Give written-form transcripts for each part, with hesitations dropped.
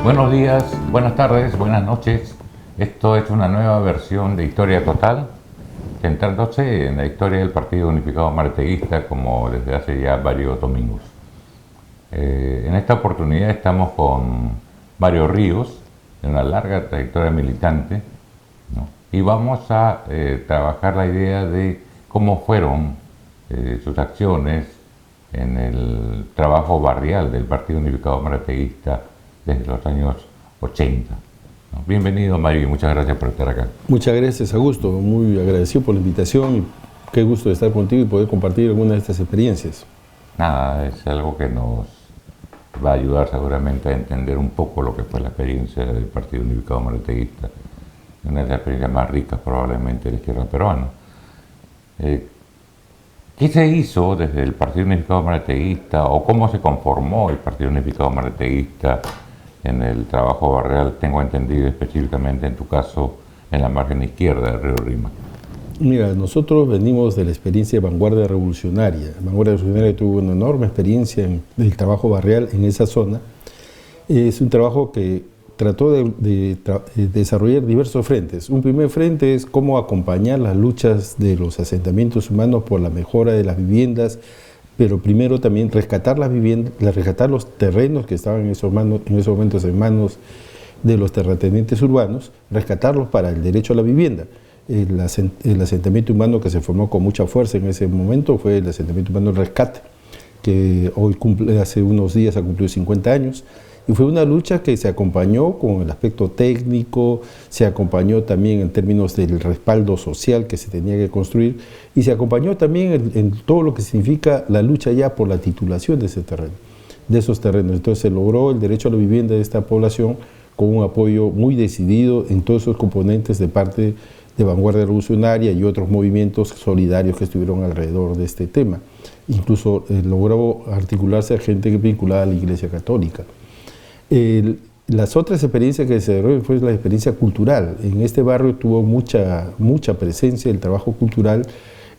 Buenos días, buenas tardes, buenas noches. Esto es una nueva versión de Historia Total, centrándose en la historia del Partido Unificado Marteguista, como desde hace ya varios domingos. En esta oportunidad estamos con Mario Ríos, de una larga trayectoria militante, ¿no? Y vamos a trabajar la idea de cómo fueron sus acciones en el trabajo barrial del Partido Unificado Marteguista desde los años 80. Bienvenido, Mario, y muchas gracias por estar acá. Muchas gracias, Augusto. Muy agradecido por la invitación y qué gusto de estar contigo y poder compartir alguna de estas experiencias. Nada, es algo que nos va a ayudar seguramente a entender un poco lo que fue la experiencia del Partido Unificado Marteguista, una de las experiencias más ricas probablemente de la izquierda peruana. ¿Qué se hizo desde el Partido Unificado Marteguista o cómo se conformó el Partido Unificado Marteguista en el trabajo barrial, tengo entendido específicamente en tu caso, en la margen izquierda del río Rima? Mira, nosotros venimos de la experiencia de Vanguardia Revolucionaria. Vanguardia Revolucionaria tuvo una enorme experiencia en el trabajo barrial en esa zona. Es un trabajo que trató de desarrollar diversos frentes. Un primer frente es cómo acompañar las luchas de los asentamientos humanos por la mejora de las viviendas, pero primero también rescatar las viviendas, rescatar los terrenos que estaban en esos momentos en manos de los terratenientes urbanos, rescatarlos para el derecho a la vivienda. El asentamiento humano que se formó con mucha fuerza en ese momento fue el asentamiento humano Rescate, que hoy hace unos días ha cumplido 50 años, y fue una lucha que se acompañó con el aspecto técnico, se acompañó también en términos del respaldo social que se tenía que construir, y se acompañó también en todo lo que significa la lucha ya por la titulación de ese terreno, de esos terrenos. Entonces se logró el derecho a la vivienda de esta población con un apoyo muy decidido en todos esos componentes de parte de Vanguardia Revolucionaria y otros movimientos solidarios que estuvieron alrededor de este tema. Incluso logró articularse a gente vinculada a la Iglesia Católica. Las otras experiencias que se desarrollaron fue la experiencia cultural. En este barrio tuvo mucha presencia el trabajo cultural,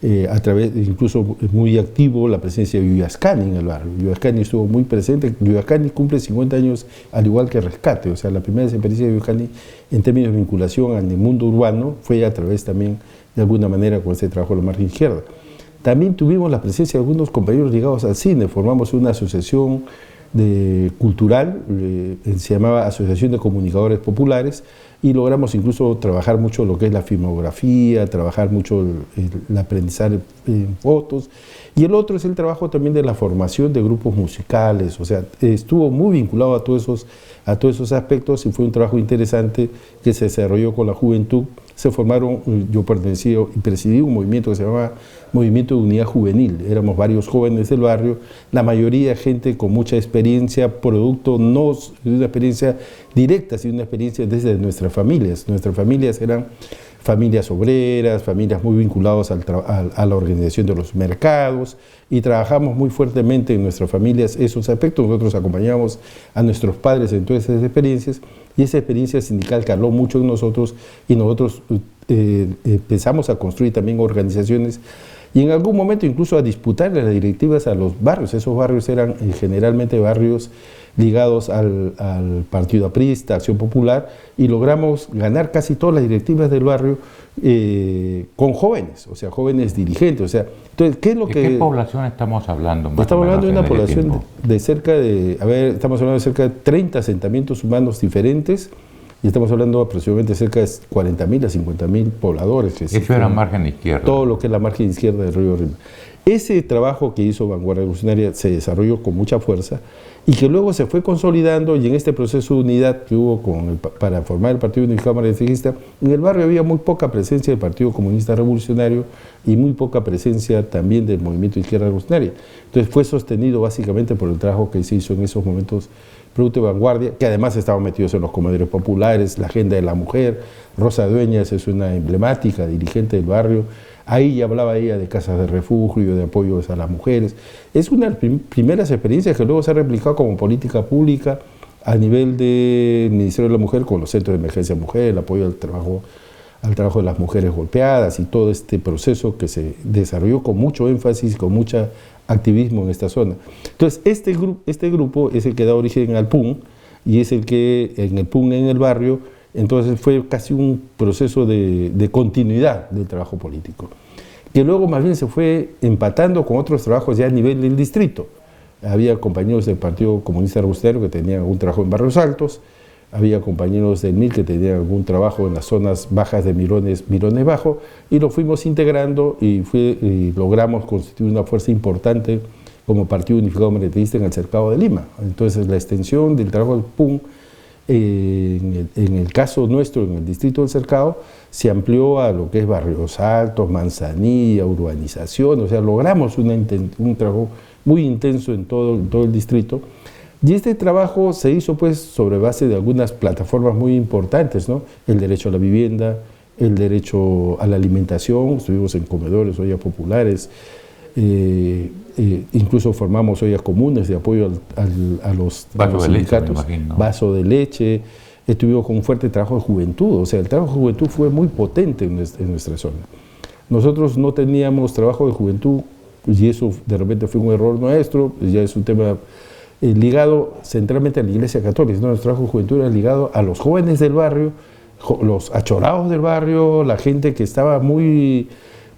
incluso muy activo la presencia de Yuyascani en el barrio. Yuyascani estuvo muy presente. Yuyascani cumple 50 años al igual que Rescate, o sea, la primera experiencia de Yuyascani en términos de vinculación al mundo urbano fue a través también, de alguna manera, con ese trabajo de la margen izquierda. También tuvimos la presencia de algunos compañeros ligados al cine, formamos una asociación cultural, se llamaba Asociación de Comunicadores Populares, y logramos incluso trabajar mucho lo que es la filmografía, trabajar mucho el aprendizaje en fotos, y el otro es el trabajo también de la formación de grupos musicales, o sea, estuvo muy vinculado a todos esos aspectos y fue un trabajo interesante que se desarrolló con la juventud. Se formaron, yo pertenecí y presidí un movimiento que se llamaba Movimiento de Unidad Juvenil. Éramos varios jóvenes del barrio, la mayoría gente con mucha experiencia, producto no de una experiencia directa, sino una experiencia desde nuestras familias. Nuestras familias eran familias obreras, familias muy vinculadas a la organización de los mercados, y trabajamos muy fuertemente en nuestras familias esos aspectos. Nosotros acompañamos a nuestros padres en todas esas experiencias, y esa experiencia sindical caló mucho en nosotros, y nosotros empezamos a construir también organizaciones, y en algún momento incluso a disputar las directivas a los barrios. Esos barrios eran generalmente barrios ligados al Partido Aprista, Acción Popular, y logramos ganar casi todas las directivas del barrio con jóvenes, o sea, jóvenes dirigentes. O sea, entonces, ¿qué es lo que...? ¿De qué población estamos hablando? Estamos hablando de una población de cerca de, estamos hablando de cerca de 30 asentamientos humanos diferentes, y estamos hablando aproximadamente cerca de 40.000 a 50.000 pobladores. Eso era margen izquierda. Todo lo que es la margen izquierda del río Rima. Ese trabajo que hizo Vanguardia Revolucionaria se desarrolló con mucha fuerza y que luego se fue consolidando, y en este proceso de unidad que hubo para formar el Partido Unificado Marteguista, en el barrio había muy poca presencia del Partido Comunista Revolucionario y muy poca presencia también del Movimiento de Izquierda Revolucionaria. Entonces fue sostenido básicamente por el trabajo que se hizo en esos momentos producto de Vanguardia, que además estaban metidos en los comedores populares, la agenda de la mujer. Rosa Dueñas es una emblemática dirigente del barrio. Ahí ya hablaba ella de casas de refugio, de apoyos a las mujeres. Es una de las primeras experiencias que luego se ha replicado como política pública a nivel del Ministerio de la Mujer, con los centros de emergencia mujer, el apoyo al trabajo de las mujeres golpeadas y todo este proceso que se desarrolló con mucho énfasis, con mucho activismo en esta zona. Entonces, este grupo es el que da origen al PUN, y es el que en el PUN, en el barrio, entonces fue casi un proceso de continuidad del trabajo político, que luego más bien se fue empatando con otros trabajos ya a nivel del distrito. Había compañeros del Partido Comunista Robustero que tenían algún trabajo en Barrios Altos, había compañeros del MIL que tenían algún trabajo en las zonas bajas de Mirones Bajo, y lo fuimos integrando y logramos constituir una fuerza importante como Partido Unificado Mareteísta en el Cercado de Lima. Entonces la extensión del trabajo del PUN, en el caso nuestro, en el distrito del Cercado, se amplió a lo que es Barrios Altos, Manzanilla, urbanización, o sea, logramos un trabajo muy intenso en todo el distrito. Y este trabajo se hizo pues sobre base de algunas plataformas muy importantes, ¿no? El derecho a la vivienda, el derecho a la alimentación, estuvimos en comedores, ollas populares, incluso formamos ollas comunes de apoyo a los sindicatos, vaso de leche, estuvimos con un fuerte trabajo de juventud, o sea, el trabajo de juventud fue muy potente en nuestra zona. Nosotros no teníamos trabajo de juventud, y eso de repente fue un error nuestro, ya es un tema ligado centralmente a la Iglesia Católica, ¿no? Nuestro trabajo de juventud era ligado a los jóvenes del barrio, los achorados del barrio, la gente que estaba muy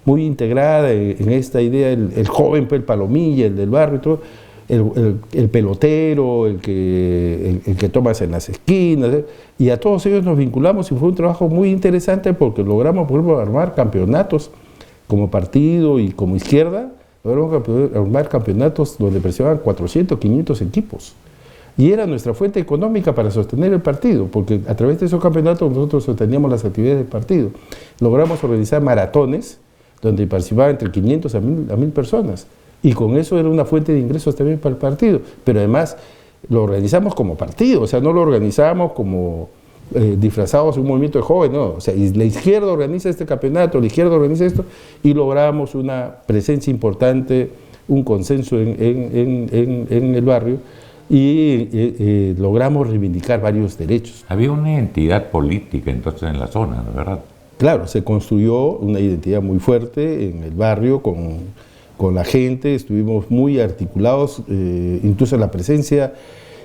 integrada en esta idea, el joven, el palomilla, el del barrio, todo, el pelotero, el que tomas en las esquinas, y a todos ellos nos vinculamos y fue un trabajo muy interesante porque logramos, por ejemplo, armar campeonatos como partido y como izquierda, logramos armar campeonatos donde participaban 400, 500 equipos. Y era nuestra fuente económica para sostener el partido, porque a través de esos campeonatos nosotros sosteníamos las actividades del partido. Logramos organizar maratones donde participaban entre 500 a 1000 personas. Y con eso era una fuente de ingresos también para el partido. Pero además lo organizamos como partido, o sea, no lo organizamos como disfrazados de un movimiento de jóvenes, no. O sea, la izquierda organiza este campeonato, la izquierda organiza esto, y logramos una presencia importante, un consenso en el barrio, y logramos reivindicar varios derechos. Había una identidad política entonces en la zona, ¿verdad? Claro, se construyó una identidad muy fuerte en el barrio con la gente, estuvimos muy articulados, incluso la presencia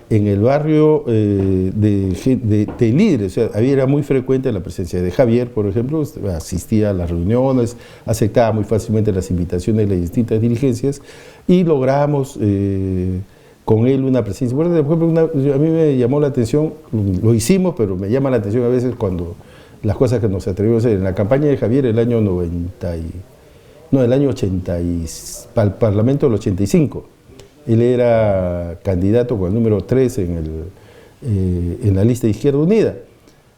en el barrio de líderes, o sea, era muy frecuente la presencia de Javier, por ejemplo, asistía a las reuniones, aceptaba muy fácilmente las invitaciones de las distintas dirigencias y logramos con él una presencia. Por ejemplo, a mí me llamó la atención, lo hicimos, pero me llama la atención a veces cuando las cosas que nos atrevimos a hacer. En la campaña de Javier, el año 80, para el Parlamento del 85, él era candidato con el número 3 en la lista de Izquierda Unida.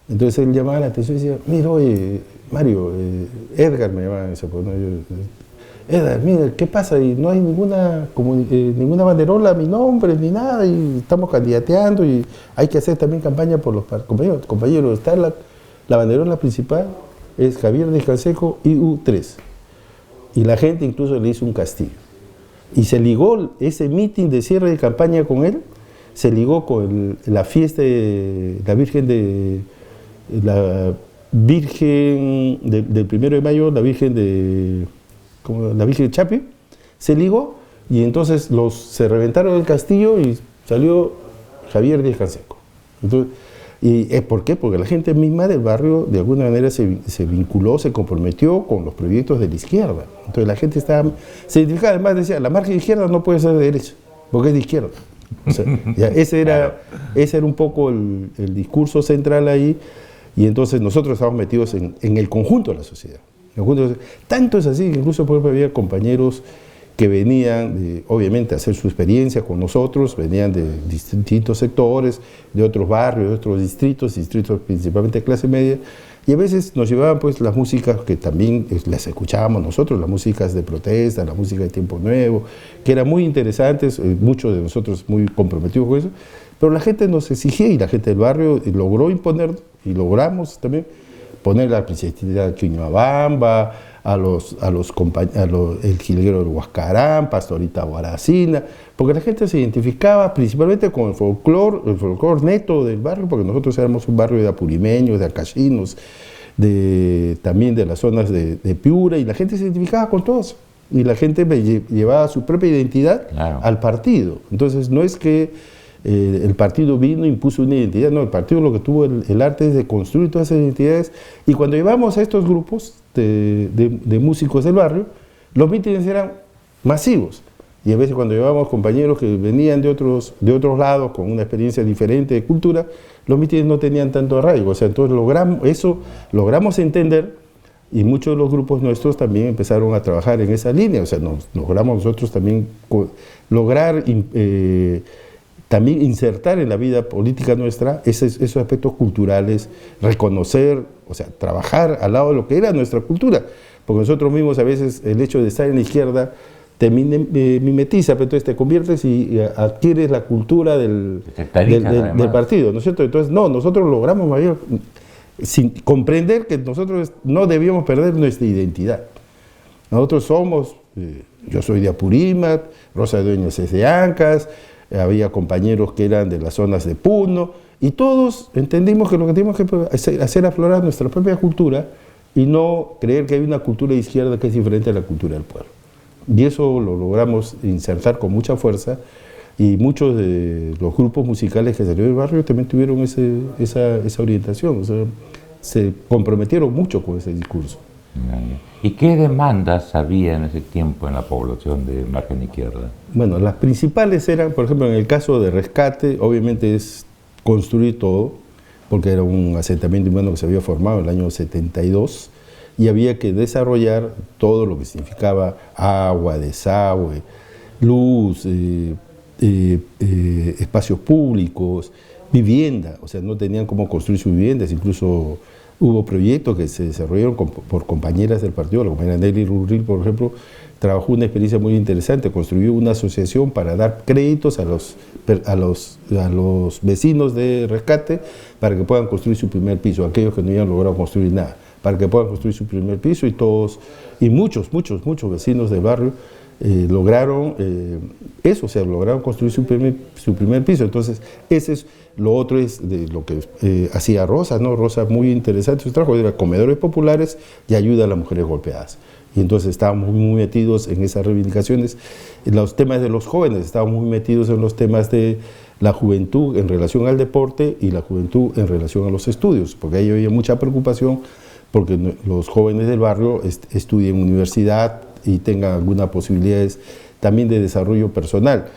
Entonces él llamaba la atención y decía, mira, oye, Mario, Edgar me llamaba ese, pues, ¿no? Edgar, mira, ¿qué pasa? Y no hay ninguna banderola a mi nombre ni nada, y estamos candidateando y hay que hacer también campaña por los compañeros. Está la banderola principal es Javier Díaz Canseco, IU3. Y la gente incluso le hizo un castigo. Y se ligó ese meeting de cierre de campaña con él, se ligó con la fiesta de la Virgen del 1 de mayo, la Virgen de Chapi, se ligó, y entonces se reventaron el castillo y salió Javier Díaz Canseco. Entonces, ¿por qué? Porque la gente misma del barrio de alguna manera se vinculó, se comprometió con los proyectos de la izquierda. Entonces la gente se identificaba, además decía, la margen izquierda no puede ser de derecha, porque es de izquierda. O sea, ese era un poco el discurso central ahí, y entonces nosotros estábamos metidos en el conjunto de la sociedad. Tanto es así que incluso por ejemplo, había compañeros que venían, obviamente, a hacer su experiencia con nosotros, venían de distintos sectores, de otros barrios, de otros distritos principalmente de clase media, y a veces nos llevaban pues las músicas que también las escuchábamos nosotros, las músicas de protesta, la música de Tiempo Nuevo, que eran muy interesantes, muchos de nosotros muy comprometidos con eso, pero la gente nos exigía, y la gente del barrio logró imponer, y logramos también poner la principalidad Quiñoabamba, el jilguero del Huascarán, Pastorita Guaracina, porque la gente se identificaba principalmente con el folclore neto del barrio, porque nosotros éramos un barrio de apurimeños, de acachinos, también de las zonas de Piura, y la gente se identificaba con todos, y la gente llevaba su propia identidad, claro, al partido. Entonces no es que el partido vino e impuso una identidad. No, el partido lo que tuvo el arte es de construir todas esas identidades, y cuando llevamos a estos grupos de músicos del barrio, los mítines eran masivos. Y a veces cuando llevábamos compañeros que venían de otros lados con una experiencia diferente de cultura, los mítines no tenían tanto arraigo. O sea, entonces logramos entender, y muchos de los grupos nuestros también empezaron a trabajar en esa línea. O sea, logramos nosotros también lograr también insertar en la vida política nuestra esos aspectos culturales, reconocer, o sea, trabajar al lado de lo que era nuestra cultura. Porque nosotros mismos a veces el hecho de estar en la izquierda te mimetiza, pero entonces te conviertes y adquieres la cultura del partido, ¿no es cierto? Entonces, no, nosotros logramos mayor, sin comprender que nosotros no debíamos perder nuestra identidad. Nosotros somos, yo soy de Apurímac, Rosa Dueñas es de Ancas, había compañeros que eran de las zonas de Puno, y todos entendimos que lo que teníamos que hacer aflorar nuestra propia cultura y no creer que hay una cultura de izquierda que es diferente a la cultura del pueblo. Y eso lo logramos insertar con mucha fuerza, y muchos de los grupos musicales que salieron del barrio también tuvieron esa orientación, o sea, se comprometieron mucho con ese discurso. ¿Y qué demandas había en ese tiempo en la población de margen izquierda? Bueno, las principales eran, por ejemplo, en el caso de Rescate, obviamente es construir todo, porque era un asentamiento humano que se había formado en el año 72, y había que desarrollar todo lo que significaba agua, desagüe, luz, espacios públicos, vivienda. O sea, no tenían cómo construir sus viviendas. Incluso hubo proyectos que se desarrollaron por compañeras del partido. La compañera Nelly Rurril, por ejemplo, trabajó una experiencia muy interesante, construyó una asociación para dar créditos a los vecinos de Rescate para que puedan construir su primer piso, aquellos que no habían logrado construir nada, para que puedan construir su primer piso, y muchos vecinos del barrio lograron eso, o sea, lograron construir su primer piso. Entonces, ese es lo otro, es de lo que hacía Rosa, ¿no? Rosa, muy interesante su trabajo, era comedores populares y ayuda a las mujeres golpeadas. Y entonces estábamos muy metidos en esas reivindicaciones. En los temas de los jóvenes, estábamos muy metidos en los temas de la juventud en relación al deporte y la juventud en relación a los estudios, porque ahí había mucha preocupación porque los jóvenes del barrio estudien en universidad y tengan algunas posibilidades también de desarrollo personal.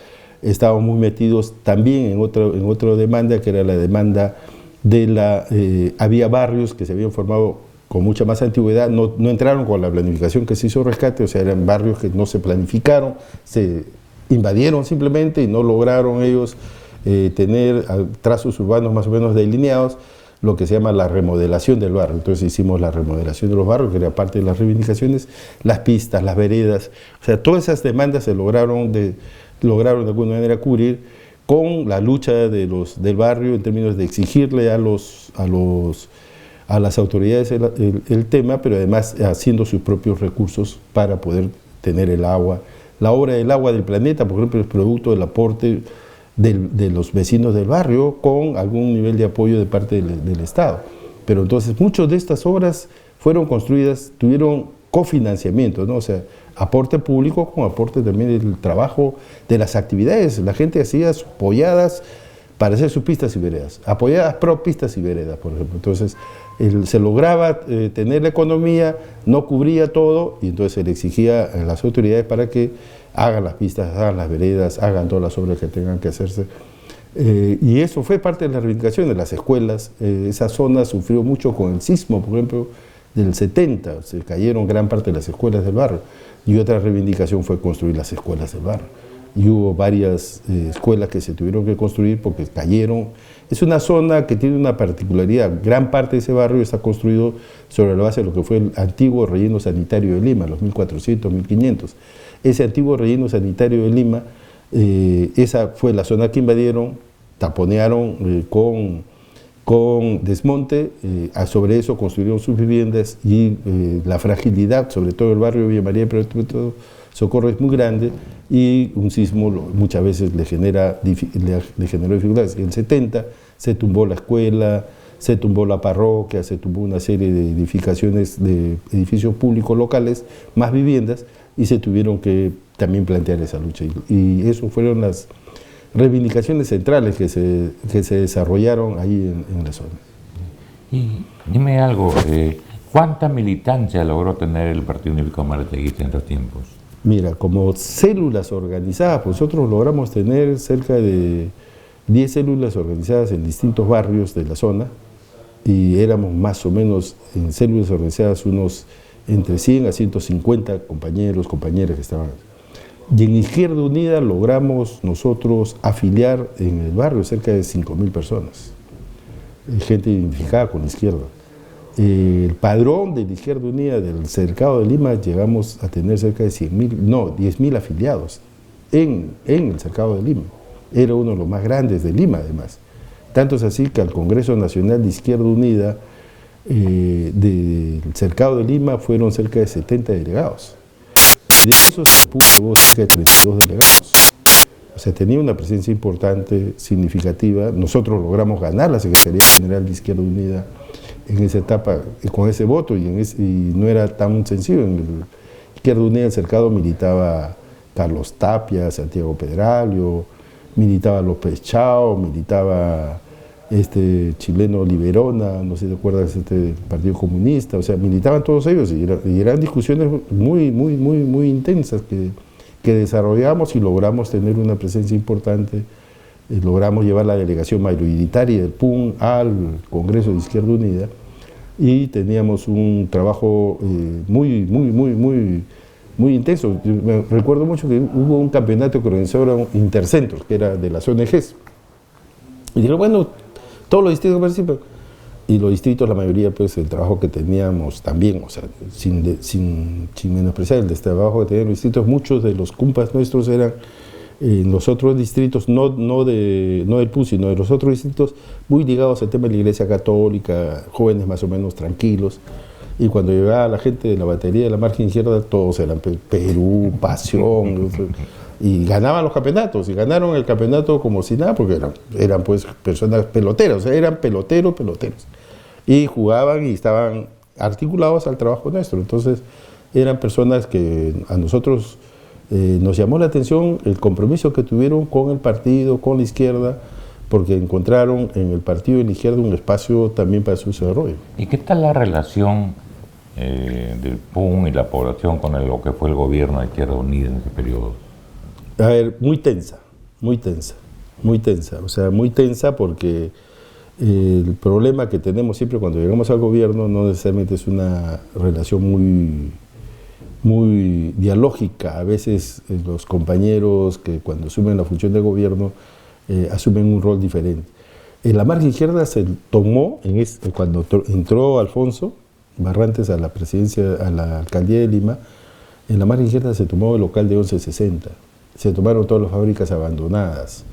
Estábamos muy metidos también en otra demanda, que era la demanda de había barrios que se habían formado con mucha más antigüedad, no entraron con la planificación que se hizo Rescate, o sea, eran barrios que no se planificaron, se invadieron simplemente y no lograron ellos tener trazos urbanos más o menos delineados, lo que se llama la remodelación del barrio. Entonces hicimos la remodelación de los barrios, que era parte de las reivindicaciones, las pistas, las veredas, o sea, todas esas demandas se lograron de alguna manera cubrir con la lucha del barrio en términos de exigirle a las autoridades el tema, pero además haciendo sus propios recursos para poder tener el agua. La obra del agua del planeta, por ejemplo, es producto del aporte de los vecinos del barrio con algún nivel de apoyo de parte del Estado. Pero entonces muchas de estas obras fueron construidas, tuvieron cofinanciamiento, ¿no? O sea, aporte público con aporte también del trabajo, de las actividades. La gente hacía sus polladas para hacer sus pistas y veredas, apoyadas pro pistas y veredas, por ejemplo. Entonces, se lograba tener la economía, no cubría todo, y entonces se le exigía a las autoridades para que hagan las pistas, hagan las veredas, hagan todas las obras que tengan que hacerse. Y eso fue parte de la reivindicación de las escuelas. Esa zona sufrió mucho con el sismo, por ejemplo, del 70, se cayeron gran parte de las escuelas del barrio, y otra reivindicación fue construir las escuelas del barrio. Y hubo varias escuelas que se tuvieron que construir porque cayeron. Es una zona que tiene una particularidad. Gran parte de ese barrio está construido sobre la base de lo que fue el antiguo relleno sanitario de Lima, los 1400, 1500. Ese antiguo relleno sanitario de Lima, esa fue la zona que invadieron, taponearon con desmonte, sobre eso construyeron sus viviendas, y la fragilidad, sobre todo el barrio de Villa María, pero sobre todo Socorro, es muy grande, y un sismo muchas veces le generó dificultades. En el 70 se tumbó la escuela, se tumbó la parroquia, se tumbó una serie de edificaciones, de edificios públicos locales, más viviendas, y se tuvieron que también plantear esa lucha. Y eso fueron las reivindicaciones centrales que se desarrollaron ahí en la zona. Y dime algo, ¿cuánta militancia logró tener el Partido Unificado Marateguista en estos tiempos? Mira, como células organizadas, pues nosotros logramos tener cerca de 10 células organizadas en distintos barrios de la zona, y éramos más o menos en células organizadas unos entre 100 a 150 compañeros, compañeras que estaban. Y en Izquierda Unida logramos nosotros afiliar en el barrio cerca de 5.000 personas, gente identificada con la izquierda. El padrón de la Izquierda Unida del Cercado de Lima llegamos a tener cerca de 10.000 afiliados en el Cercado de Lima. Era uno de los más grandes de Lima, además. Tanto es así que al Congreso Nacional de Izquierda Unida del Cercado de Lima fueron cerca de 70 delegados. Y de esos se llevó cerca de 32 delegados. O sea, tenía una presencia importante, significativa. Nosotros logramos ganar la Secretaría General de Izquierda Unida en esa etapa, con ese voto, y no era tan sencillo. En el Izquierda Unida del Cercado militaba Carlos Tapia, Santiago Pedralio, militaba López Chao, militaba este chileno Liberona, no sé si te acuerdas, Partido Comunista, o sea, militaban todos ellos, y eran discusiones muy intensas que desarrollamos, y logramos tener una presencia importante. Logramos llevar la delegación mayoritaria del PUN al Congreso de Izquierda Unida, y teníamos un trabajo muy intenso. Yo me recuerdo mucho que hubo un campeonato que organizaron Intercentros, que era de las ONGs, y dijeron, bueno, todos los distritos participan, y los distritos, la mayoría, pues el trabajo que teníamos también, o sea, sin menospreciar el trabajo que tenían los distritos, muchos de los cumpas nuestros eran en los otros distritos, no del PUN, sino de los otros distritos, muy ligados al tema de la Iglesia Católica, jóvenes más o menos tranquilos. Y cuando llegaba la gente de la batería de la margen izquierda, todos eran Perú, Pasión, y ganaban los campeonatos, y ganaron el campeonato como si nada, porque eran pues personas peloteras, o sea, eran peloteros, y jugaban y estaban articulados al trabajo nuestro. Entonces eran personas que a nosotros nos llamó la atención el compromiso que tuvieron con el partido, con la izquierda, porque encontraron en el partido de la izquierda un espacio también para su desarrollo. ¿Y qué tal la relación del PUN y la población con lo que fue el gobierno de Izquierda Unida en ese periodo? A ver, muy tensa, o sea, muy tensa, porque el problema que tenemos siempre cuando llegamos al gobierno no necesariamente es una relación muy dialógica. A veces los compañeros que cuando asumen la función de gobierno asumen un rol diferente. En la margen izquierda se tomó, cuando entró Alfonso Barrantes a la presidencia, a la alcaldía de Lima, en la margen izquierda se tomó el local de 1160, se tomaron todas las fábricas abandonadas.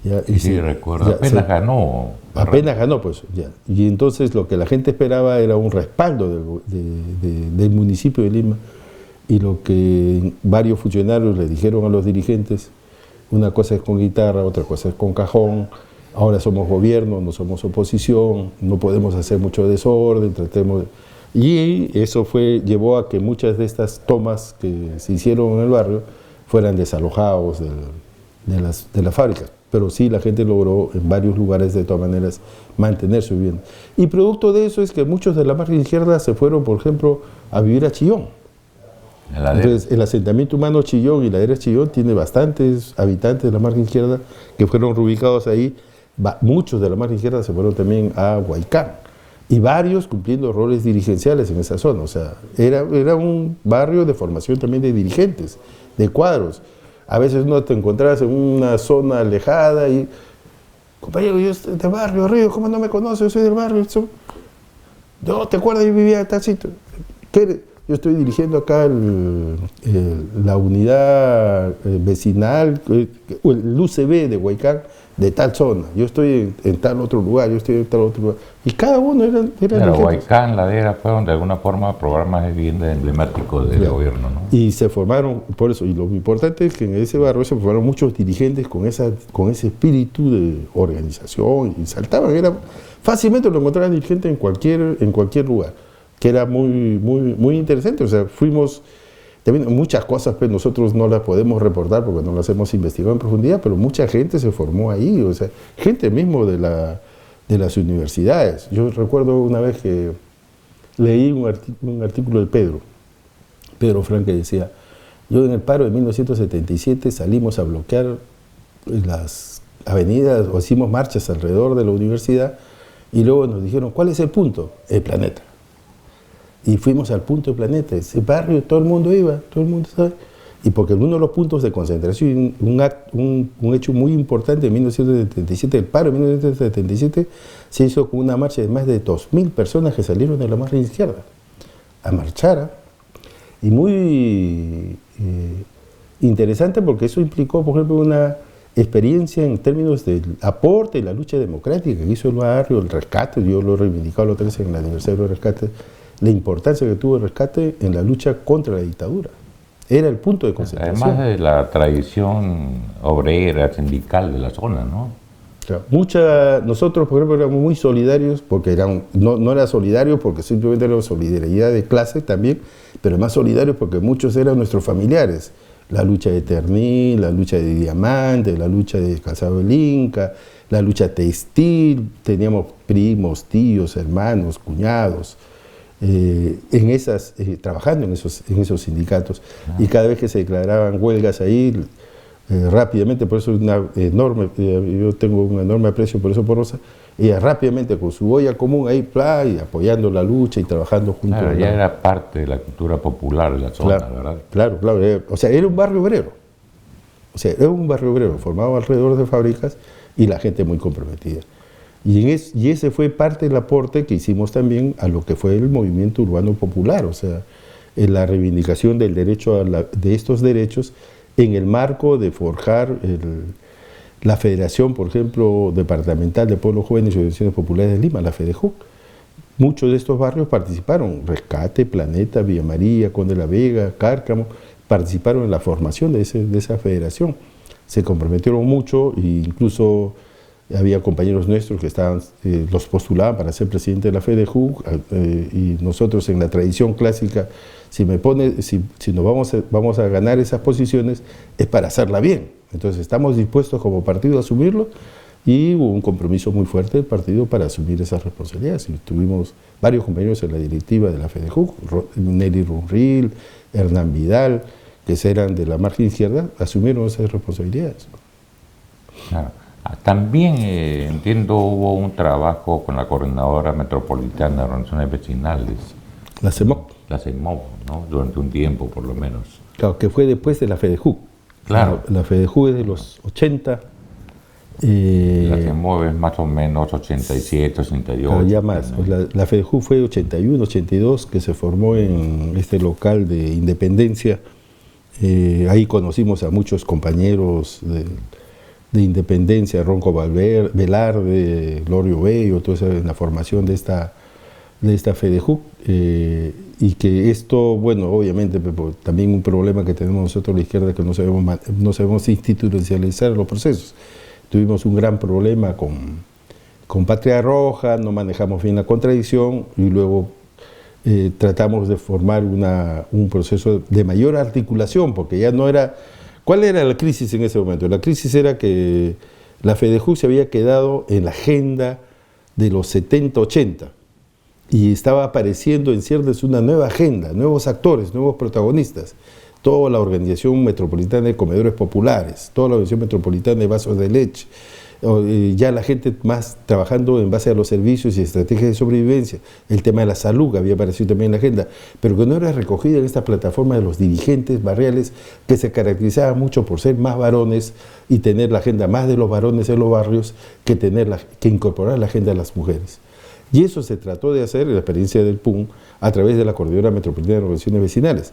¿Ya? Sí, recuerdo, apenas ganó. Apenas ganó, pues, ya. Y entonces lo que la gente esperaba era un respaldo del municipio de Lima, y lo que varios funcionarios le dijeron a los dirigentes, una cosa es con guitarra, otra cosa es con cajón, ahora somos gobierno, no somos oposición, no podemos hacer mucho desorden, y eso llevó a que muchas de estas tomas que se hicieron en el barrio fueran desalojados de las fábricas. Pero sí, la gente logró en varios lugares de todas maneras mantener su vivienda. Y producto de eso es que muchos de la margen izquierda se fueron, por ejemplo, a vivir a Chillón. Entonces, el asentamiento humano Chillón y la era Chillón tiene bastantes habitantes de la margen izquierda que fueron reubicados ahí. Muchos de la margen izquierda se fueron también a Huaycán, y varios cumpliendo roles dirigenciales en esa zona. O sea, era un barrio de formación también de dirigentes, de cuadros. A veces no te encontrabas en una zona alejada y, compañero, yo soy de barrio Río, ¿cómo no me conoces? Yo soy del barrio. No, ¿te acuerdas? Yo vivía en tal sitio. Yo estoy dirigiendo acá la unidad vecinal, el UCB de Huaycán, de tal zona. Yo estoy en tal otro lugar, yo estoy en tal otro lugar. Y cada uno era Pero Huaycán, Ladera, fueron de alguna forma programas de vivienda emblemáticos del gobierno, ¿no? Y se formaron, por eso, y lo importante es que en ese barrio se formaron muchos dirigentes con ese espíritu de organización, y saltaban. Fácilmente lo encontraban dirigentes en cualquier lugar, que era muy interesante. O sea, también muchas cosas pues nosotros no las podemos reportar porque no las hemos investigado en profundidad, pero mucha gente se formó ahí, o sea, gente mismo de las universidades. Yo recuerdo una vez que leí un artículo de Pedro Frank, que decía: yo en el paro de 1977 salimos a bloquear las avenidas o hicimos marchas alrededor de la universidad y luego nos dijeron, ¿cuál es el punto? El Planeta. Y fuimos al punto del Planeta, ese barrio todo el mundo iba, todo el mundo sabe. Y porque uno de los puntos de concentración, un hecho muy importante en 1977, el paro de 1977, se hizo con una marcha de más de 2.000 personas que salieron de la margen izquierda a marchar. Y muy interesante porque eso implicó, por ejemplo, una experiencia en términos del aporte y la lucha democrática que hizo el barrio, el rescate. Yo lo he reivindicado la otra vez en el aniversario del rescate, la importancia que tuvo el rescate en la lucha contra la dictadura. Era el punto de concentración. Además de la tradición obrera, sindical de la zona, ¿no? Claro. Nosotros, por ejemplo, éramos muy solidarios, porque no era solidario porque simplemente era solidaridad de clase también, pero más solidarios porque muchos eran nuestros familiares. La lucha de Ternil, la lucha de Diamante, la lucha de Calzado del Inca, la lucha textil, teníamos primos, tíos, hermanos, cuñados, trabajando en esos sindicatos. Y cada vez que se declaraban huelgas ahí, rápidamente, por eso yo tengo un enorme aprecio por eso por Rosa, ella rápidamente con su olla común ahí, y apoyando la lucha y trabajando juntos. Claro, ya era parte de la cultura popular de la zona, claro, ¿verdad? Claro. O sea, era un barrio obrero. O sea, era un barrio obrero formado alrededor de fábricas y la gente muy comprometida. Y ese fue parte del aporte que hicimos también a lo que fue el movimiento urbano popular, o sea, en la reivindicación del derecho de estos derechos en el marco de forjar la Federación, por ejemplo, Departamental de Pueblos Jóvenes y Organizaciones Populares de Lima, la FEDEJUC. Muchos de estos barrios participaron, Rescate, Planeta, Villa María, Conde de la Vega, Cárcamo, participaron en la formación de esa federación. Se comprometieron mucho e incluso había compañeros nuestros que los postulaban para ser presidente de la FEDEJUC, y nosotros en la tradición clásica, si nos vamos a ganar esas posiciones, es para hacerla bien. Entonces estamos dispuestos como partido a asumirlo y hubo un compromiso muy fuerte del partido para asumir esas responsabilidades. Y tuvimos varios compañeros en la directiva de la FEDEJUC, Nelly Runril, Hernán Vidal, que eran de la margen izquierda, asumieron esas responsabilidades. Claro. También entiendo hubo un trabajo con la Coordinadora Metropolitana de Organizaciones Vecinales. La CEMOC. La CEMOC, ¿no? Durante un tiempo por lo menos. Claro, que fue después de la FEDEJUC. Claro. La FEDEJUC es de los 80. La CEMOC es más o menos 87, 88. Claro, ya más. Pues la FEDEJUC fue 81, 82, que se formó en este local de Independencia. Ahí conocimos a muchos compañeros de Independencia, Ronco Velarde, Glorio Bello, todo eso en la formación de esta FEDEJUC, y que esto, bueno, obviamente también un problema que tenemos nosotros la izquierda, que no sabemos institucionalizar los procesos. Tuvimos un gran problema con Patria Roja, no manejamos bien la contradicción y luego tratamos de formar un proceso de mayor articulación, porque ya no era... ¿Cuál era la crisis en ese momento? La crisis era que la FEDEJUC se había quedado en la agenda de los 70-80 y estaba apareciendo en ciernes una nueva agenda, nuevos actores, nuevos protagonistas. Toda la Organización Metropolitana de Comedores Populares, toda la Organización Metropolitana de Vasos de Leche, ya la gente más trabajando en base a los servicios y estrategias de sobrevivencia. El tema de la salud había aparecido también en la agenda, pero que no era recogida en esta plataforma de los dirigentes barriales que se caracterizaban mucho por ser más varones y tener la agenda más de los varones en los barrios que incorporar la agenda de las mujeres. Y eso se trató de hacer en la experiencia del PUN a través de la Coordinadora Metropolitana de Organizaciones Vecinales,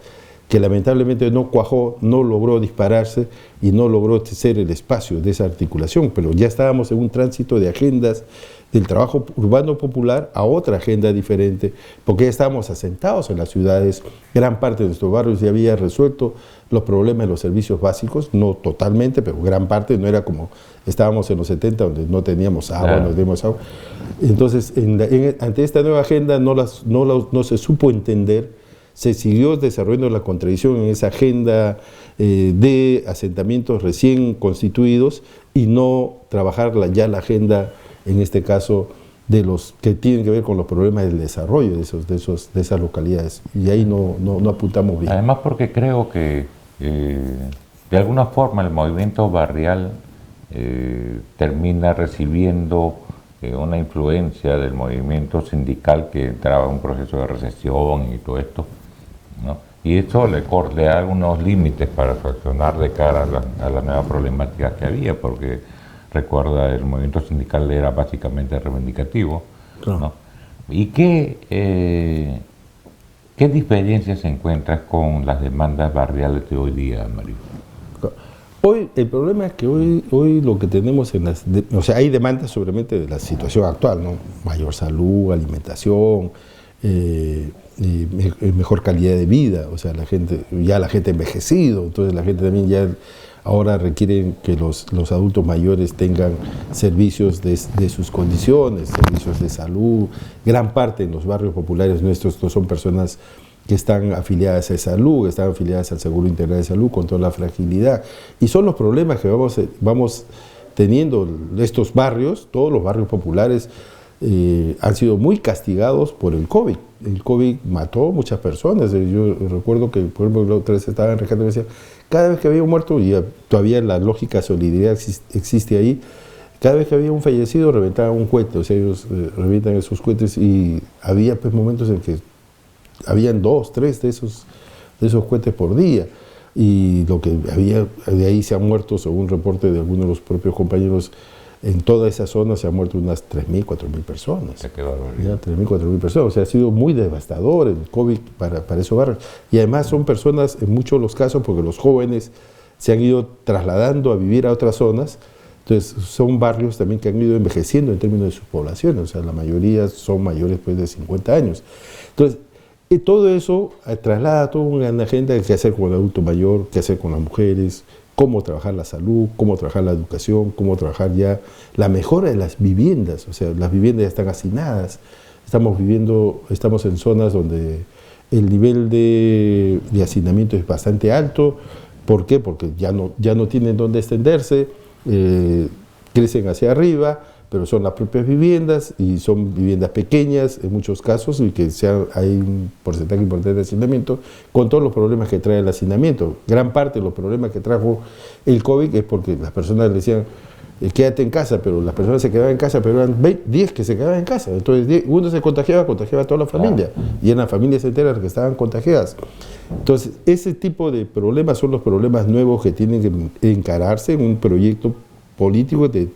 que lamentablemente no cuajó, no logró dispararse y no logró ser el espacio de esa articulación, pero ya estábamos en un tránsito de agendas del trabajo urbano popular a otra agenda diferente, porque ya estábamos asentados en las ciudades, gran parte de nuestros barrios ya había resuelto los problemas de los servicios básicos, no totalmente, pero gran parte, no era como estábamos en los 70 donde no teníamos agua, no teníamos agua. Entonces, ante esta nueva agenda no se supo entender se siguió desarrollando la contradicción en esa agenda de asentamientos recién constituidos y no trabajar ya la agenda, en este caso, de los que tienen que ver con los problemas del desarrollo de esas localidades. Y ahí no apuntamos bien. Además porque creo que de alguna forma el movimiento barrial termina recibiendo una influencia del movimiento sindical que entraba en un proceso de recesión y todo esto, ¿no? Y eso le da algunos límites para reaccionar de cara a la nueva problemática que había, porque recuerda, el movimiento sindical era básicamente reivindicativo, claro, ¿no? ¿Y qué diferencias encuentras con las demandas barriales de hoy día, Mario? Hoy, el problema es que hoy lo que tenemos o sea, hay demandas seguramente de la situación actual, ¿no? Mayor salud, alimentación, mejor calidad de vida, o sea, la gente envejecido, entonces la gente también ya ahora requiere que los adultos mayores tengan servicios de sus condiciones, servicios de salud. Gran parte en los barrios populares nuestros no son personas que están afiliadas a salud, están afiliadas al Seguro Integral de Salud con toda la fragilidad. Y son los problemas que vamos teniendo estos barrios, todos los barrios populares han sido muy castigados por el COVID. El COVID mató muchas personas. Yo recuerdo que, por ejemplo, la otra vez estaba en Rescate y me decía, cada vez que había un muerto, y todavía la lógica solidaridad existe ahí, cada vez que había un fallecido reventaban un cohete, o sea, ellos revientan esos cohetes, y había pues momentos en que habían 2, 3 de esos cohetes por día, y lo que había, de ahí se han muerto, según reporte de algunos de los propios compañeros, en toda esa zona se han muerto unas 3.000, 4.000 personas. 3.000, 4.000 personas. O sea, ha sido muy devastador el COVID para esos barrios. Y además son personas, en muchos de los casos, porque los jóvenes se han ido trasladando a vivir a otras zonas. Entonces, son barrios también que han ido envejeciendo en términos de sus poblaciones. O sea, la mayoría son mayores pues, de 50 años. Entonces, todo eso traslada toda una agenda de qué hacer con el adulto mayor, qué hacer con las mujeres, cómo trabajar la salud, cómo trabajar la educación, cómo trabajar ya la mejora de las viviendas. O sea, las viviendas ya están hacinadas, estamos en zonas donde el nivel de hacinamiento es bastante alto. ¿Por qué? Porque ya no tienen dónde extenderse, crecen hacia arriba, pero son las propias viviendas y son viviendas pequeñas en muchos casos y que hay un porcentaje importante de hacinamiento con todos los problemas que trae el hacinamiento. Gran parte de los problemas que trajo el COVID es porque las personas le decían quédate en casa, pero las personas se quedaban en casa, pero eran 10 que se quedaban en casa. Entonces uno se contagiaba a toda la familia y eran familias enteras que estaban contagiadas. Entonces ese tipo de problemas son los problemas nuevos que tienen que encararse en un proyecto político de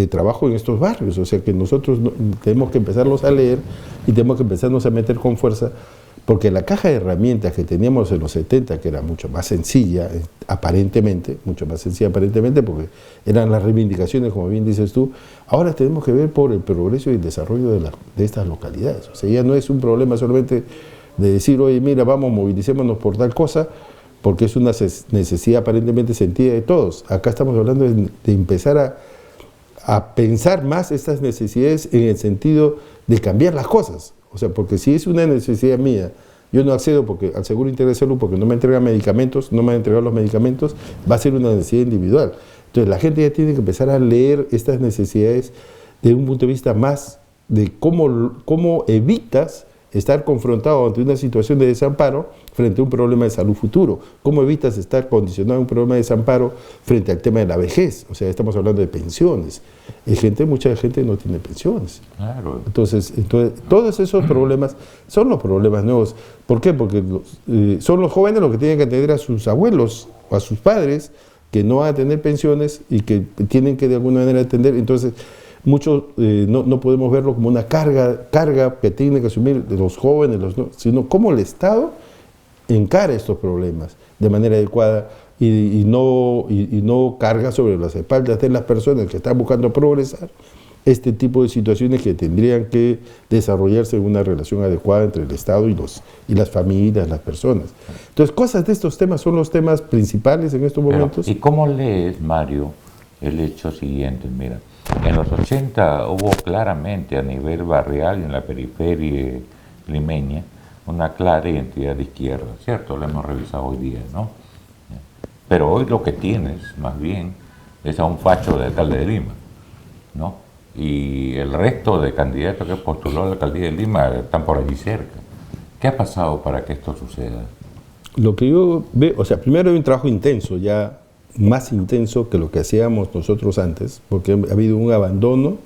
trabajo en estos barrios. O sea que nosotros tenemos que empezarlos a leer y tenemos que empezarnos a meter con fuerza, porque la caja de herramientas que teníamos en los 70, que era mucho más sencilla, aparentemente, porque eran las reivindicaciones, como bien dices tú, ahora tenemos que ver por el progreso y el desarrollo de estas localidades. O sea, ya no es un problema solamente de decir, oye, mira, vamos, movilicémonos por tal cosa, porque es una necesidad aparentemente sentida de todos. Acá estamos hablando de empezar a pensar más estas necesidades en el sentido de cambiar las cosas. O sea, porque si es una necesidad mía, yo no accedo al Seguro Integral de Salud porque no me entregan medicamentos, no me han entregado los medicamentos, va a ser una necesidad individual. Entonces la gente ya tiene que empezar a leer estas necesidades de un punto de vista más de cómo evitas estar confrontado ante una situación de desamparo frente a un problema de salud futuro. ¿Cómo evitas estar condicionado a un problema de desamparo frente al tema de la vejez? O sea, estamos hablando de pensiones. Mucha gente no tiene pensiones. Claro. Entonces, todos esos problemas son los problemas nuevos. ¿Por qué? Porque son los jóvenes los que tienen que atender a sus abuelos o a sus padres que no van a tener pensiones y que tienen que de alguna manera atender. Entonces, muchos no podemos verlo como una carga que tienen que asumir los jóvenes, sino cómo el Estado encara estos problemas de manera adecuada y no carga sobre las espaldas de las personas que están buscando progresar este tipo de situaciones que tendrían que desarrollarse en una relación adecuada entre el Estado y las familias, las personas. Entonces, cosas de estos temas son los temas principales en estos momentos. ¿Y cómo lees, Mario, el hecho siguiente? Mira, en los 80 hubo claramente a nivel barrial y en la periferia limeña una clara identidad de izquierda, ¿cierto? Lo hemos revisado hoy día, ¿no? Pero hoy lo que tienes, más bien, es a un facho de alcalde de Lima, ¿no? Y el resto de candidatos que postuló a la alcaldía de Lima están por allí cerca. ¿Qué ha pasado para que esto suceda? Lo que yo veo, o sea, primero hay un trabajo intenso, ya más intenso que lo que hacíamos nosotros antes, porque ha habido un abandono,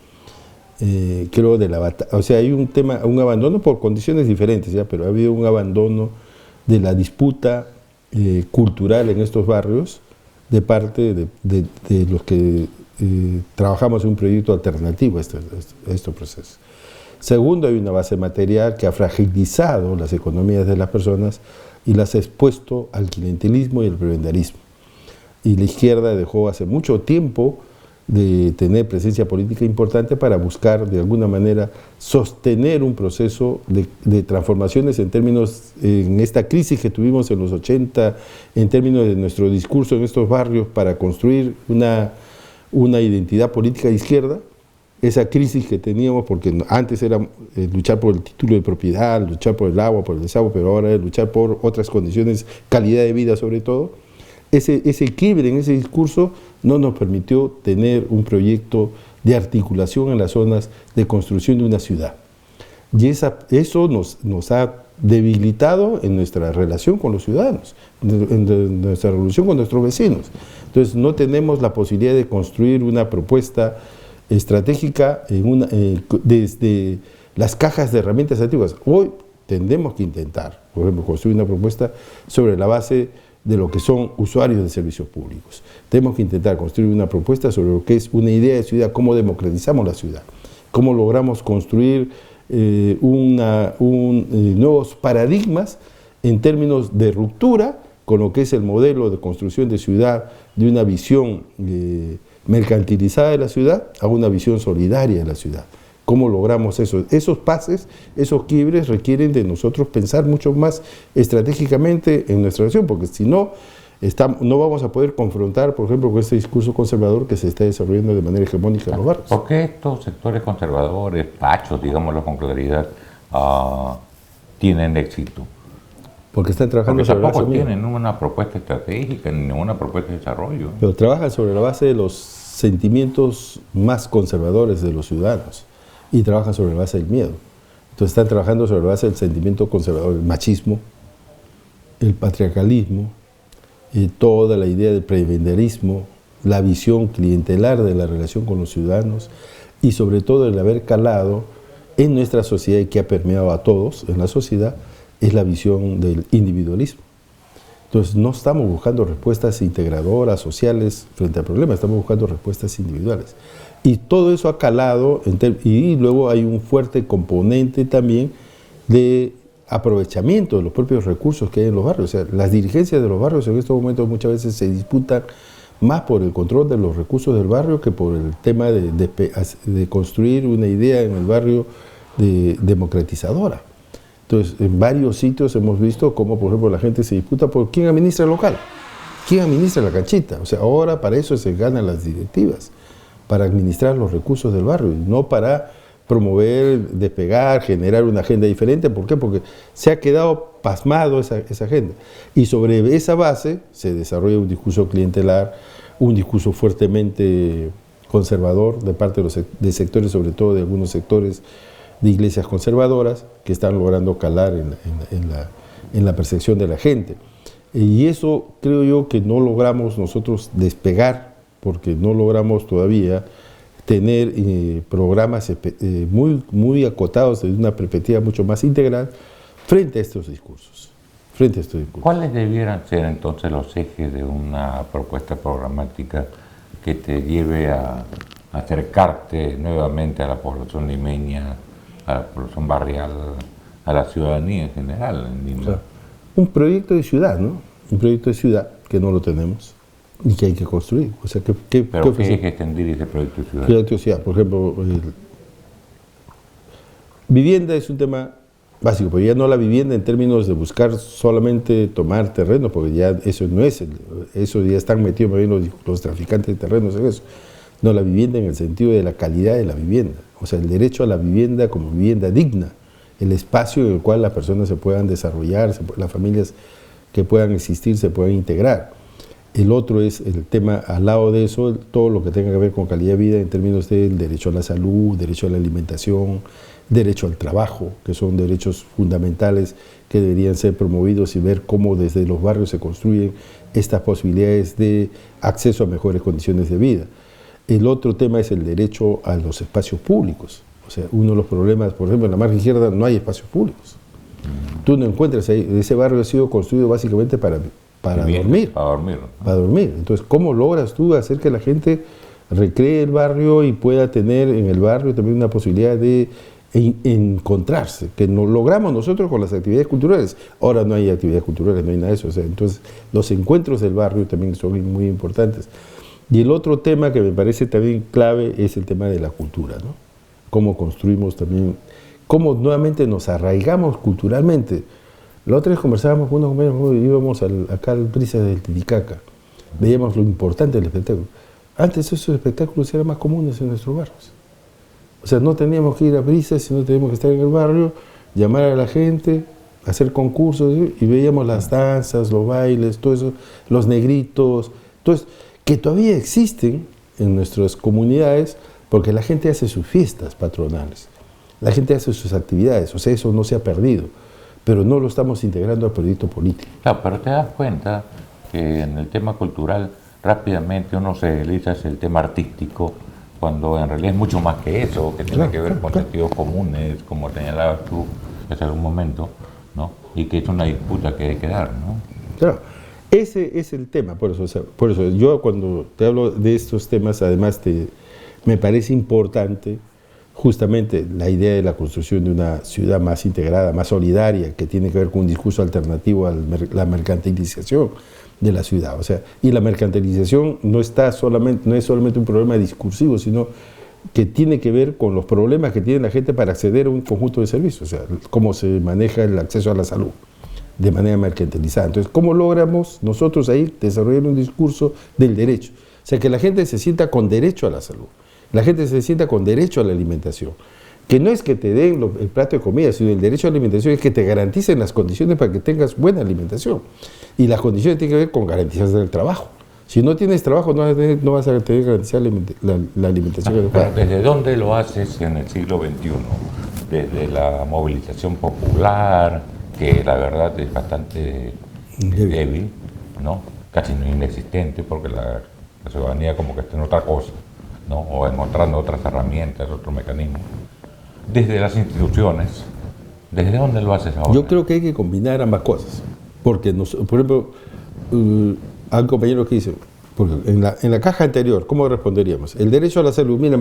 creo, de la batalla. O sea, hay un tema, un abandono por condiciones diferentes, ya, pero ha habido un abandono de la disputa cultural en estos barrios de parte de los que trabajamos en un proyecto alternativo a estos procesos. Segundo, hay una base material que ha fragilizado las economías de las personas y las ha expuesto al clientelismo y al prebendarismo. Y la izquierda dejó hace mucho tiempo de tener presencia política importante para buscar de alguna manera sostener un proceso de transformaciones en esta crisis que tuvimos en los 80, en términos de nuestro discurso en estos barrios para construir una identidad política de izquierda. Esa crisis que teníamos, porque antes era luchar por el título de propiedad, luchar por el agua, por el desagüe, pero ahora es luchar por otras condiciones, calidad de vida sobre todo. Ese quiebre en ese discurso no nos permitió tener un proyecto de articulación en las zonas de construcción de una ciudad. Y eso nos ha debilitado en nuestra relación con los ciudadanos, en nuestra relación con nuestros vecinos. Entonces no tenemos la posibilidad de construir una propuesta estratégica desde las cajas de herramientas antiguas. Hoy tendremos que intentar, por ejemplo, construir una propuesta sobre la base de lo que son usuarios de servicios públicos. Tenemos que intentar construir una propuesta sobre lo que es una idea de ciudad, cómo democratizamos la ciudad, cómo logramos construir nuevos paradigmas en términos de ruptura con lo que es el modelo de construcción de ciudad, de una visión mercantilizada de la ciudad a una visión solidaria de la ciudad. ¿Cómo logramos eso? Esos pases, esos quiebres requieren de nosotros pensar mucho más estratégicamente en nuestra nación, porque si no, no vamos a poder confrontar, por ejemplo, con este discurso conservador que se está desarrollando de manera hegemónica en los barrios. ¿Por qué estos sectores conservadores, fachos, digámoslo con claridad, tienen éxito? Porque están trabajando sobre la base tienen una propuesta estratégica, ni ninguna propuesta de desarrollo. Pero trabajan sobre la base de los sentimientos más conservadores de los ciudadanos y trabajan sobre la base del miedo. Entonces están trabajando sobre la base del sentimiento conservador, el machismo, el patriarcalismo, toda la idea del prebendarismo, la visión clientelar de la relación con los ciudadanos y sobre todo el haber calado en nuestra sociedad y que ha permeado a todos en la sociedad, es la visión del individualismo. Entonces no estamos buscando respuestas integradoras, sociales frente al problema, estamos buscando respuestas individuales. Y todo eso ha calado, y luego hay un fuerte componente también de aprovechamiento de los propios recursos que hay en los barrios. O sea, las dirigencias de los barrios en estos momentos muchas veces se disputan más por el control de los recursos del barrio que por el tema de construir una idea en el barrio democratizadora. Entonces, en varios sitios hemos visto cómo, por ejemplo, la gente se disputa por quién administra el local, quién administra la canchita. O sea, ahora para eso se ganan las directivas, para administrar los recursos del barrio, y no para promover, despegar, generar una agenda diferente. ¿Por qué? Porque se ha quedado pasmado esa agenda. Y sobre esa base se desarrolla un discurso clientelar, un discurso fuertemente conservador de parte de sectores, sobre todo de algunos sectores de iglesias conservadoras que están logrando calar en la percepción de la gente. Y eso creo yo que no logramos nosotros despegar, porque no logramos todavía tener programas muy acotados desde una perspectiva mucho más integral frente a estos discursos. ¿Cuáles debieran ser entonces los ejes de una propuesta programática que te lleve a acercarte nuevamente a la población limeña, a la población barrial, a la ciudadanía en general en Lima? Claro. Un proyecto de ciudad, ¿no? Un proyecto de ciudad que no lo tenemos y que hay que construir. O sea, ¿Pero qué hay que extender ese proyecto de ciudad? Proyecto de ciudad, por ejemplo, vivienda es un tema básico, pero ya no la vivienda en términos de buscar solamente tomar terreno, porque ya eso no es, eso ya están metidos los traficantes de terrenos en eso. No, la vivienda en el sentido de la calidad de la vivienda, o sea, el derecho a la vivienda como vivienda digna, el espacio en el cual las personas se puedan desarrollar, las familias que puedan existir se puedan integrar. El otro es el tema, al lado de eso, todo lo que tenga que ver con calidad de vida en términos del derecho a la salud, derecho a la alimentación, derecho al trabajo, que son derechos fundamentales que deberían ser promovidos, y ver cómo desde los barrios se construyen estas posibilidades de acceso a mejores condiciones de vida. El otro tema es el derecho a los espacios públicos. O sea, uno de los problemas, por ejemplo, en la margen izquierda no hay espacios públicos. Tú no encuentras ahí, ese barrio ha sido construido básicamente para dormir. Para dormir. Para dormir. Entonces, ¿cómo logras tú hacer que la gente recree el barrio y pueda tener en el barrio también una posibilidad de encontrarse? Que no logramos nosotros con las actividades culturales. Ahora no hay actividades culturales, no hay nada de eso. O sea, entonces, los encuentros del barrio también son muy importantes. Y el otro tema que me parece también clave es el tema de la cultura, ¿no? Cómo construimos también, cómo nuevamente nos arraigamos culturalmente. La otra vez conversábamos con unos compañeros, íbamos acá al Brisa del Titicaca, veíamos lo importante del espectáculo. Antes esos espectáculos eran más comunes en nuestros barrios. O sea, no teníamos que ir a Brisa, sino teníamos que estar en el barrio, llamar a la gente, hacer concursos, y veíamos las danzas, los bailes, todo eso, los negritos, todo eso, que todavía existen en nuestras comunidades, porque la gente hace sus fiestas patronales, la gente hace sus actividades, o sea, eso no se ha perdido, pero no lo estamos integrando al proyecto político. Claro, pero te das cuenta que en el tema cultural rápidamente uno se desliza hacia el tema artístico, cuando en realidad es mucho más que eso, que tiene que ver con sentidos comunes, como señalabas tú hace algún momento, ¿no? Y que es una disputa que hay que dar, ¿no? Claro, ese es el tema, por eso yo cuando te hablo de estos temas, además me parece importante justamente la idea de la construcción de una ciudad más integrada, más solidaria, que tiene que ver con un discurso alternativo a la mercantilización de la ciudad. O sea, y la mercantilización no es solamente un problema discursivo, sino que tiene que ver con los problemas que tiene la gente para acceder a un conjunto de servicios, o sea, cómo se maneja el acceso a la salud de manera mercantilizada. Entonces, ¿cómo logramos nosotros ahí desarrollar un discurso del derecho? O sea, que la gente se sienta con derecho a la salud, la gente se sienta con derecho a la alimentación, que no es que te den el plato de comida, sino el derecho a la alimentación es que te garanticen las condiciones para que tengas buena alimentación. Y las condiciones tienen que ver con garantizar el trabajo. Si no tienes trabajo, no vas a tener garantizada la alimentación. Pero ¿desde dónde lo haces en el siglo XXI? Desde la movilización popular, que la verdad es bastante débil, ¿no? Casi no inexistente, porque la ciudadanía como que está en otra cosa, ¿no? O encontrando otras herramientas, otros mecanismos. Desde las instituciones, ¿desde dónde lo haces ahora? Yo creo que hay que combinar ambas cosas, porque, por ejemplo, hay compañeros que dicen, porque en la caja anterior, ¿cómo responderíamos? El derecho a la salud, mira,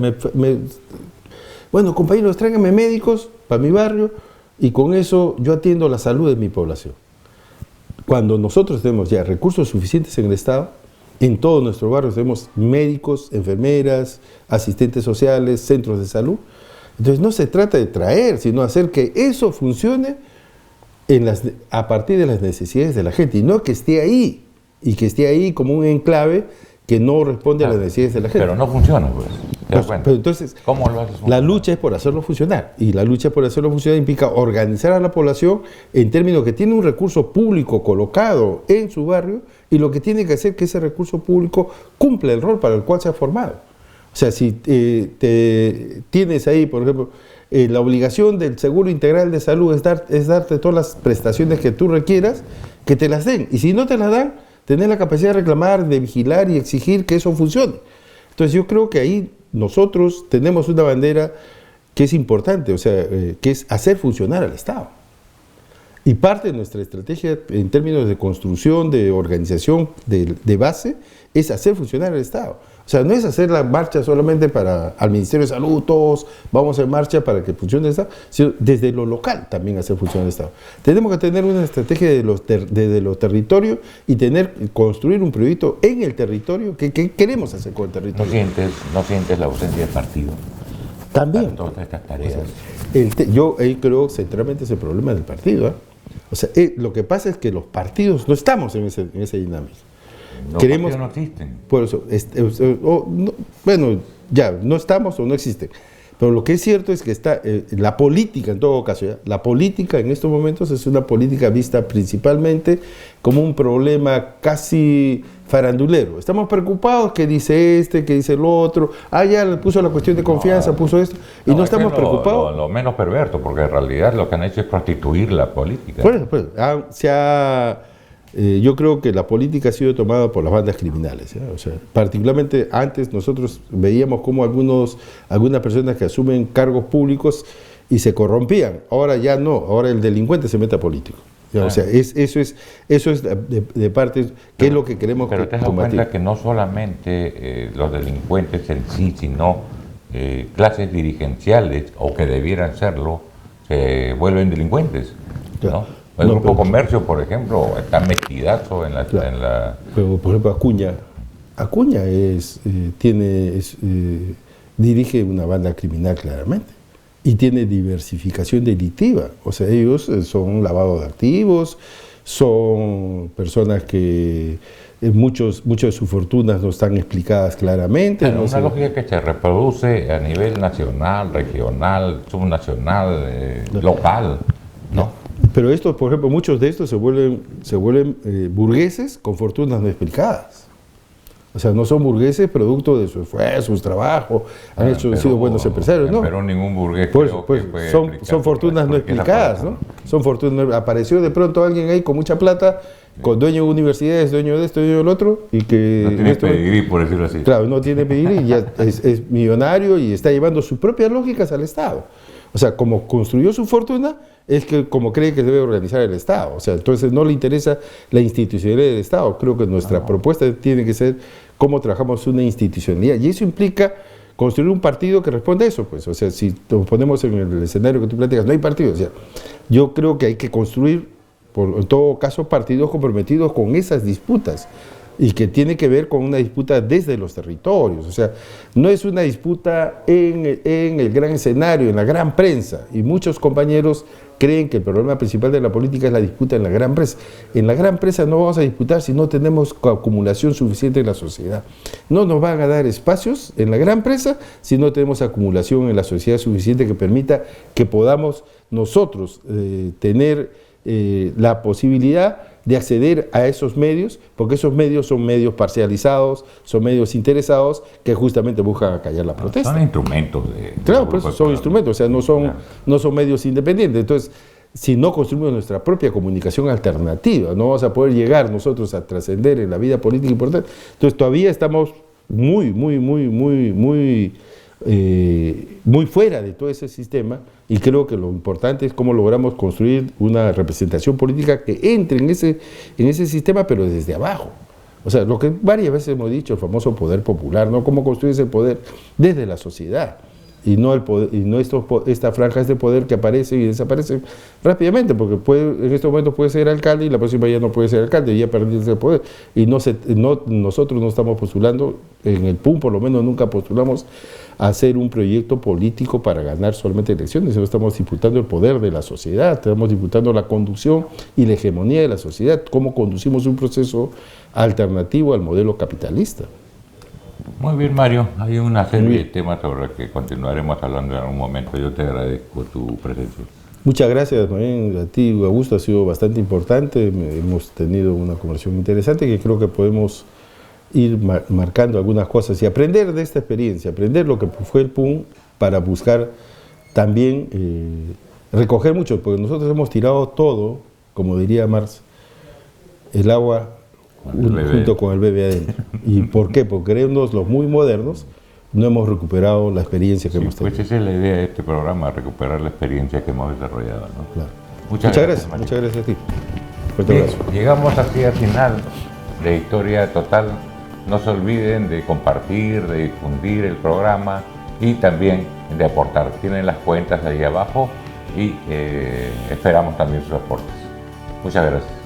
bueno, compañeros, tráiganme médicos para mi barrio, y con eso yo atiendo la salud de mi población. Cuando nosotros tenemos ya recursos suficientes en el Estado, en todos nuestros barrios tenemos médicos, enfermeras, asistentes sociales, centros de salud. Entonces no se trata de traer, sino hacer que eso funcione a partir de las necesidades de la gente, y no que esté ahí, y que esté ahí como un enclave que no responde a las necesidades de la gente. Pero no funciona, pues. Pero entonces, ¿cómo lo haces? La lucha es por hacerlo funcionar, y la lucha por hacerlo funcionar implica organizar a la población en términos que tiene un recurso público colocado en su barrio, y lo que tiene que hacer que ese recurso público cumpla el rol para el cual se ha formado. O sea, si tienes ahí, por ejemplo, la obligación del seguro integral de salud es darte todas las prestaciones que tú requieras, que te las den, y si no te las dan, tener la capacidad de reclamar, de vigilar y exigir que eso funcione. Entonces yo creo que ahí nosotros tenemos una bandera que es importante, o sea, que es hacer funcionar al Estado. Y parte de nuestra estrategia en términos de construcción, de organización de base, es hacer funcionar al Estado. O sea, no es hacer la marcha solamente al Ministerio de Salud, todos vamos en marcha para que funcione el Estado, sino desde lo local también hacer funcionar el Estado. Tenemos que tener una estrategia desde los territorios y construir un proyecto en el territorio. ¿Qué queremos hacer con el territorio? ¿No sientes la ausencia de partido? También. Para todas estas tareas. O sea, yo ahí creo centralmente ese problema del partido, ¿eh? O sea, lo que pasa es que los partidos no estamos en esa dinámica. Los partidos no existen. Por eso, bueno, ya, no estamos o no existen. Pero lo que es cierto es que está la política, en todo caso, ¿ya? La política en estos momentos es una política vista principalmente como un problema casi farandulero. Estamos preocupados que dice este, que dice el otro, ya le puso la cuestión de confianza, puso esto, y no estamos preocupados. Lo menos perverso, porque en realidad lo que han hecho es prostituir la política. Pues, yo creo que la política ha sido tomada por las bandas criminales, ¿ya? O sea, particularmente antes nosotros veíamos como algunas personas que asumen cargos públicos y se corrompían. Ahora ya no, ahora el delincuente se mete a político. ¿Ya? O sea, eso es de parte, que es lo que queremos combatir. Pero te das cuenta que no solamente los delincuentes en sí, sino clases dirigenciales, o que debieran serlo, se vuelven delincuentes, Claro. ¿no? El Grupo Comercio, por ejemplo, está metidazo en la... Pero, por ejemplo, Acuña dirige una banda criminal claramente y tiene diversificación delictiva. O sea, ellos son lavado de activos, son personas que muchas de sus fortunas no están explicadas claramente. Claro, una lógica que se reproduce a nivel nacional, regional, subnacional, local, ¿no? Pero estos, por ejemplo, muchos de estos se vuelven burgueses con fortunas no explicadas. O sea, no son burgueses producto de su esfuerzo, su trabajo, han sido buenos empresarios, ¿no? Pero ningún burgués son fortunas no explicadas, ¿no? Son fortunas, apareció de pronto alguien ahí con mucha plata, con dueño de universidades, dueño de esto, dueño del otro, y que... No tiene pedigrí, por decirlo así. Claro, no tiene pedigrí, y ya es millonario y está llevando sus propias lógicas al Estado. O sea, como construyó su fortuna, es que como cree que debe organizar el Estado. O sea, entonces no le interesa la institucionalidad del Estado. Creo que nuestra propuesta tiene que ser cómo trabajamos una institucionalidad. Y eso implica construir un partido que responda a eso. Pues. O sea, si nos ponemos en el escenario que tú planteas, no hay partido. O sea, yo creo que hay que construir, en todo caso, partidos comprometidos con esas disputas, y que tiene que ver con una disputa desde los territorios. O sea, no es una disputa en el gran escenario, en la gran prensa, y muchos compañeros creen que el problema principal de la política es la disputa en la gran prensa. En la gran prensa no vamos a disputar si no tenemos acumulación suficiente en la sociedad. No nos van a dar espacios en la gran prensa si no tenemos acumulación en la sociedad suficiente que permita que podamos nosotros tener la posibilidad de acceder a esos medios, porque esos medios son medios parcializados, son medios interesados que justamente buscan acallar la protesta. Son instrumentos claro, pues son instrumentos, o sea, no son medios independientes. Entonces, si no construimos nuestra propia comunicación alternativa, no vamos a poder llegar nosotros a trascender en la vida política importante. Entonces, todavía estamos muy fuera de todo ese sistema, y creo que lo importante es cómo logramos construir una representación política que entre en ese sistema, pero desde abajo. O sea, lo que varias veces hemos dicho, el famoso poder popular, ¿no? Cómo construir ese poder desde la sociedad, y no estas franjas de poder que aparecen y desaparecen rápidamente, porque en este momento puede ser alcalde y la próxima ya no puede ser alcalde, y ya perdió ese poder. Y nosotros no estamos postulando, en el PUN por lo menos nunca postulamos a hacer un proyecto político para ganar solamente elecciones, sino estamos disputando el poder de la sociedad, estamos disputando la conducción y la hegemonía de la sociedad, cómo conducimos un proceso alternativo al modelo capitalista. Muy bien, Mario. Hay una serie de temas sobre los que continuaremos hablando en algún momento. Yo te agradezco tu presencia. Muchas gracias también a ti, Augusto. Ha sido bastante importante. Hemos tenido una conversación interesante que creo que podemos ir marcando algunas cosas y aprender de esta experiencia, aprender lo que fue el PUN para buscar también recoger mucho, porque nosotros hemos tirado todo, como diría Marx, el agua junto con el bebé adentro. ¿Y por qué? Porque creemos los muy modernos no hemos recuperado la experiencia que hemos tenido. Pues esa es la idea de este programa, recuperar la experiencia que hemos desarrollado, ¿no? Claro. Muchas gracias. Muchas gracias a ti. Bien, llegamos así al final de Historia Total. No se olviden de compartir, de difundir el programa y también de aportar. Tienen las cuentas ahí abajo y esperamos también sus aportes. Muchas gracias.